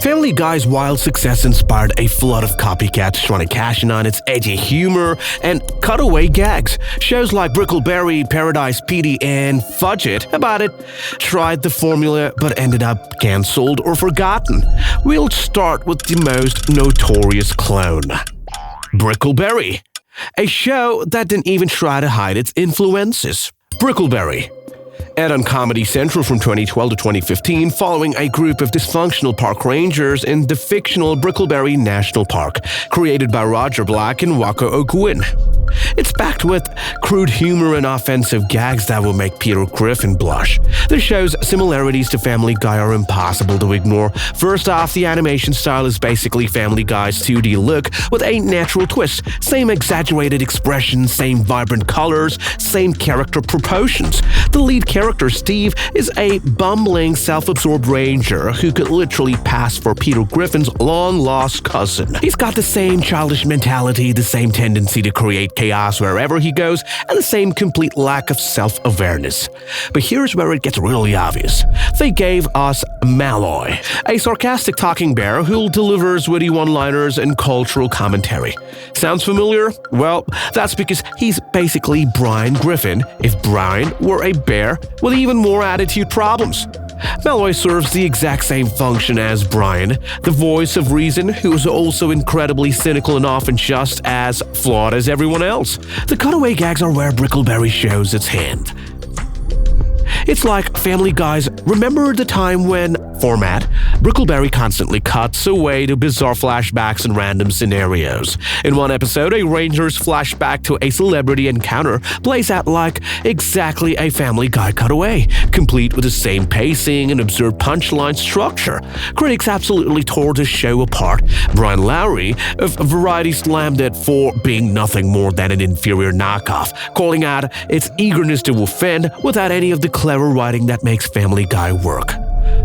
Family Guy's wild success inspired a flood of copycats trying to cash in on its edgy humor and cutaway gags. Shows like Bickleberry, Paradise PD, and Fudged About It tried the formula but ended up cancelled or forgotten. We'll start with the most notorious clone, Bickleberry, a show that didn't even try to hide its influences. Bickleberry aired on Comedy Central from 2012 to 2015, following a group of dysfunctional park rangers in the fictional Bickleberry National Park, created by Roger Black and Wako Ogwin. It's packed with crude humor and offensive gags that will make Peter Griffin blush. The show's similarities to Family Guy are impossible to ignore. First off, the animation style is basically Family Guy's 2D look with a natural twist. Same exaggerated expressions, same vibrant colors, same character proportions. The lead character, Steve, is a bumbling, self-absorbed ranger who could literally pass for Peter Griffin's long-lost cousin. He's got the same childish mentality, the same tendency to create chaos wherever he goes, and the same complete lack of self-awareness. But here's where it gets really obvious. They gave us Malloy, a sarcastic talking bear who delivers witty one-liners and cultural commentary. Sounds familiar? Well, that's because he's basically Brian Griffin if Brian were a bear with even more attitude problems. Malloy serves the exact same function as Brian, the voice of reason, who is also incredibly cynical and often just as flawed as everyone else. The cutaway gags are where Bickleberry shows its hand. It's like Family Guy's Remember the Time When format. Bickleberry constantly cuts away to bizarre flashbacks and random scenarios. In one episode, a ranger's flashback to a celebrity encounter plays out like exactly a Family Guy cutaway, complete with the same pacing and absurd punchline structure. Critics absolutely tore the show apart. Brian Lowry of Variety slammed it for being nothing more than an inferior knockoff, calling out its eagerness to offend without any of the clever writing that makes Family Guy work.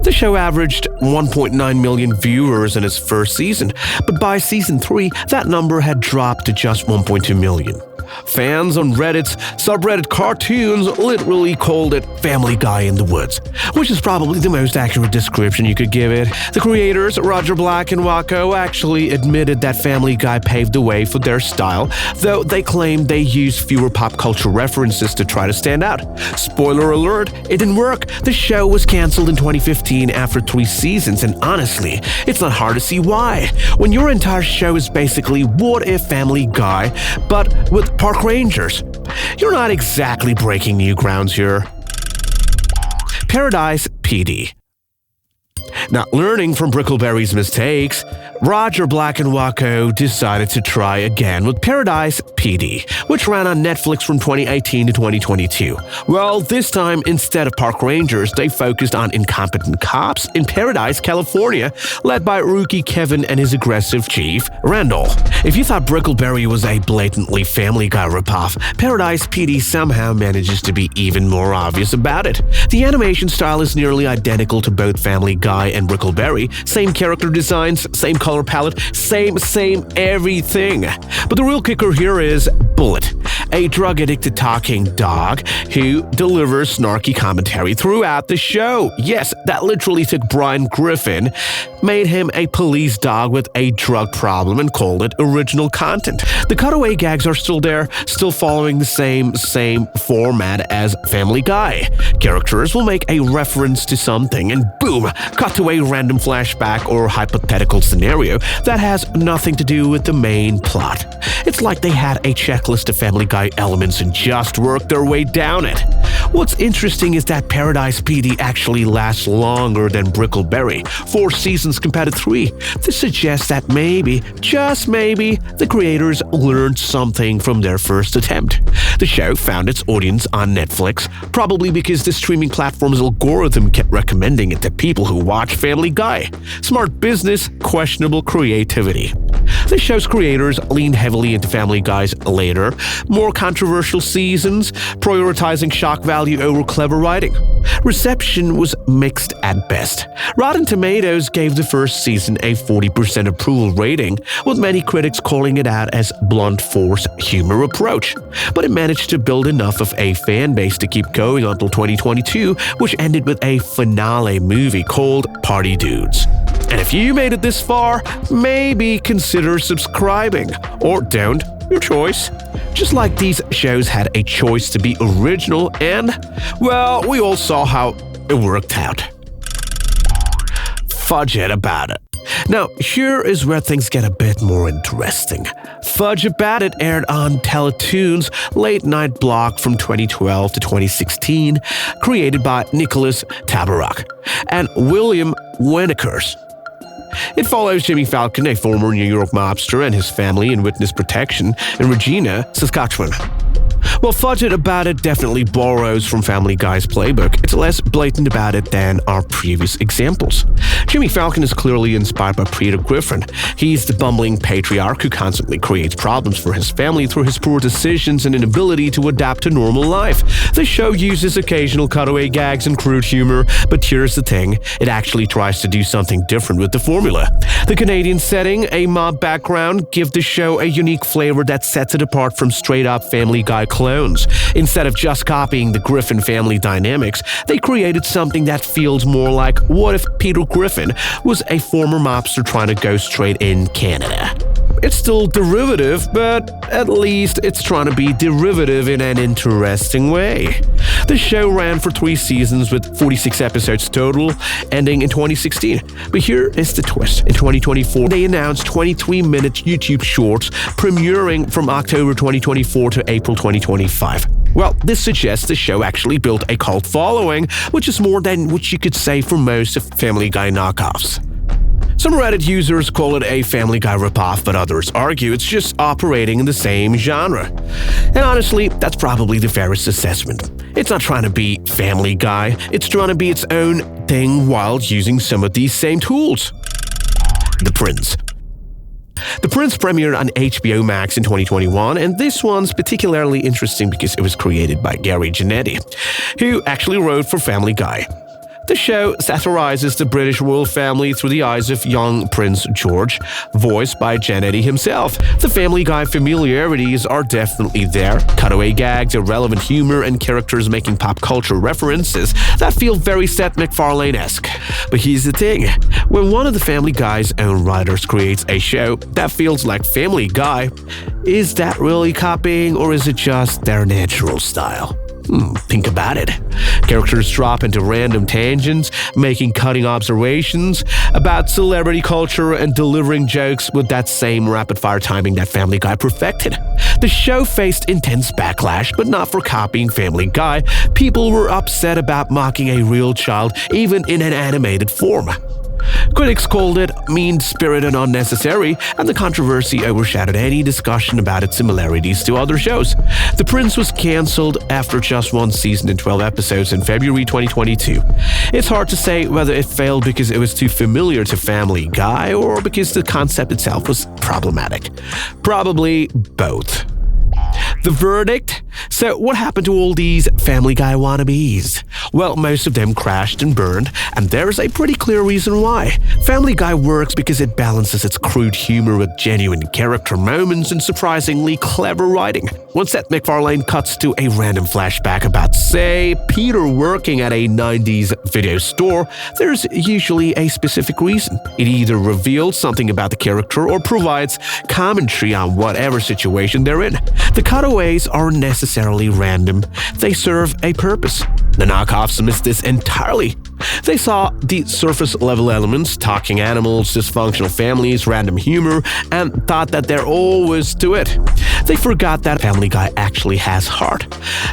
The show averaged 1.9 million viewers in its first season, but by season 3, that number had dropped to just 1.2 million. Fans on Reddit's subreddit Cartoons literally called it Family Guy in the Woods, which is probably the most accurate description you could give it. The creators, Roger Black and Wako, actually admitted that Family Guy paved the way for their style, though they claimed they used fewer pop culture references to try to stand out. Spoiler alert, it didn't work. The show was cancelled in 2015 after 3 seasons, and honestly, it's not hard to see why. When your entire show is basically What If Family Guy, but with park rangers, you're not exactly breaking new grounds here. Paradise PD. Not learning from Bickleberry's mistakes, Roger Black and Wako decided to try again with Paradise PD, which ran on Netflix from 2018 to 2022. Well, this time, instead of park rangers, they focused on incompetent cops in Paradise, California, led by rookie Kevin and his aggressive chief, Randall. If you thought Bickleberry was a blatantly Family Guy ripoff, Paradise PD somehow manages to be even more obvious about it. The animation style is nearly identical to both Family Guy and Bickleberry, same character designs, same color palette, same everything. But the real kicker here is Bullet, a drug-addicted talking dog who delivers snarky commentary throughout the show. Yes, that literally took Brian Griffin, made him a police dog with a drug problem, and called it original content. The cutaway gags are still there, still following the same format as Family Guy. Characters will make a reference to something and boom, cut to a random flashback or hypothetical scenario that has nothing to do with the main plot. It's like they had a checklist of Family Guy elements and just worked their way down it. What's interesting is that Paradise PD actually lasts longer than Bickleberry, 4 seasons compared to 3. This suggests that maybe, just maybe, the creators learned something from their first attempt. The show found its audience on Netflix, probably because the streaming platform's algorithm kept recommending it to people who watch Family Guy. Smart business, questionable creativity. The show's creators leaned heavily into Family Guy's later, more controversial seasons, prioritizing shock value over clever writing. Reception was mixed at best. Rotten Tomatoes gave the first season a 40% approval rating, with many critics calling it out as blunt force humor approach. But it managed to build enough of a fan base to keep going until 2022, which ended with a finale movie called Party Dudes. And if you made it this far, maybe consider subscribing. Or don't, your choice. Just like these shows had a choice to be original and, well, we all saw how it worked out. Fudged About It. Now, here is where things get a bit more interesting. Fudged About It aired on Teletoon's late-night block from 2012 to 2016, created by Nicholas Tabarrok and William Wynekers. It follows Jimmy Falcon, a former New York mobster, and his family in witness protection in Regina, Saskatchewan. Well, Fudged About It definitely borrows from Family Guy's playbook. It's less blatant about it than our previous examples. Jimmy Falcon is clearly inspired by Peter Griffin. He's the bumbling patriarch who constantly creates problems for his family through his poor decisions and inability to adapt to normal life. The show uses occasional cutaway gags and crude humor, but here's the thing, it actually tries to do something different with the formula. The Canadian setting, a mob background, give the show a unique flavor that sets it apart from straight-up Family Guy clones. Instead of just copying the Griffin family dynamics, they created something that feels more like what if Peter Griffin was a former mobster trying to go straight in Canada. It's still derivative, but at least it's trying to be derivative in an interesting way. The show ran for 3 seasons with 46 episodes total, ending in 2016. But here is the twist. In 2024, they announced 23-minute YouTube shorts premiering from October 2024 to April 2025. Well, this suggests the show actually built a cult following, which is more than what you could say for most of Family Guy knockoffs. Some Reddit users call it a Family Guy ripoff, but others argue it's just operating in the same genre. And honestly, that's probably the fairest assessment. It's not trying to be Family Guy, it's trying to be its own thing while using some of these same tools. The Prince. The Prince premiered on HBO Max in 2021, and this one's particularly interesting because it was created by Gary Janetti, who actually wrote for Family Guy. The show satirizes the British royal family through the eyes of young Prince George, voiced by Janetti himself. The Family Guy familiarities are definitely there. Cutaway gags, irrelevant humor, and characters making pop culture references that feel very Seth MacFarlane-esque. But here's the thing. When one of the Family Guy's own writers creates a show that feels like Family Guy, is that really copying or is it just their natural style? Think about it. Characters drop into random tangents, making cutting observations about celebrity culture and delivering jokes with that same rapid-fire timing that Family Guy perfected. The show faced intense backlash, but not for copying Family Guy. People were upset about mocking a real child, even in an animated form. Critics called it mean-spirited and unnecessary, and the controversy overshadowed any discussion about its similarities to other shows. The Prince was cancelled after just 1 season and 12 episodes in February 2022. It's hard to say whether it failed because it was too familiar to Family Guy or because the concept itself was problematic. Probably both. The verdict? So what happened to all these Family Guy wannabes? Well, most of them crashed and burned, and there's a pretty clear reason why. Family Guy works because it balances its crude humor with genuine character moments and surprisingly clever writing. When Seth MacFarlane cuts to a random flashback about, say, Peter working at a 90s video store, there's usually a specific reason. It either reveals something about the character or provides commentary on whatever situation they're in. The cutaways are necessarily random. They serve a purpose. The knockoffs missed this entirely. They saw the surface-level elements, talking animals, dysfunctional families, random humor, and thought that there always to it. They forgot that Family Guy actually has heart.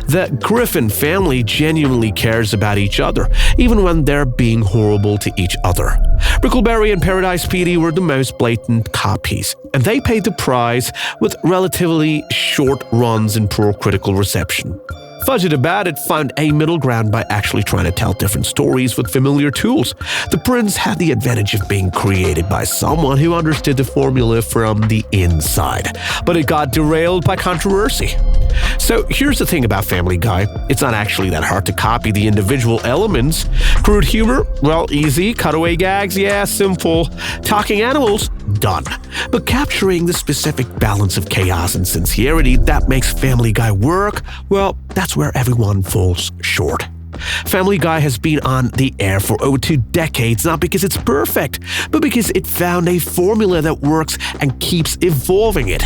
The Griffin family genuinely cares about each other, even when they're being horrible to each other. Bickleberry and Paradise PD were the most blatant copies, and they paid the price with relatively short runs and poor critical reception. Fudged About It found a middle ground by actually trying to tell different stories with familiar tools. The Prince had the advantage of being created by someone who understood the formula from the inside, but it got derailed by controversy. So here's the thing about Family Guy. It's not actually that hard to copy the individual elements. Crude humor? Well, easy. Cutaway gags? Yeah, simple. Talking animals? Done. But capturing the specific balance of chaos and sincerity that makes Family Guy work, well, that's where everyone falls short. Family Guy has been on the air for over 2 decades, not because it's perfect, but because it found a formula that works and keeps evolving it.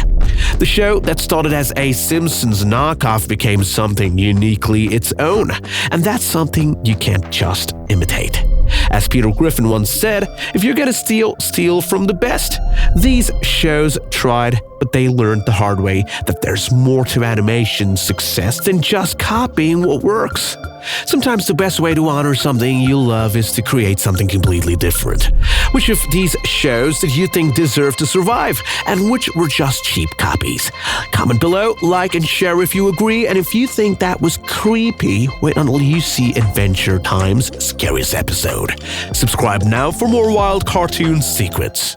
The show that started as a Simpsons knockoff became something uniquely its own, and that's something you can't just imitate. As Peter Griffin once said, if you're gonna steal, steal from the best. These shows tried, but they learned the hard way that there's more to animation success than just copying what works. Sometimes the best way to honor something you love is to create something completely different. Which of these shows did you think deserve to survive, and which were just cheap copies? Comment below, like and share if you agree, and if you think that was creepy, wait until you see Adventure Time's scariest episode. Subscribe now for more wild cartoon secrets.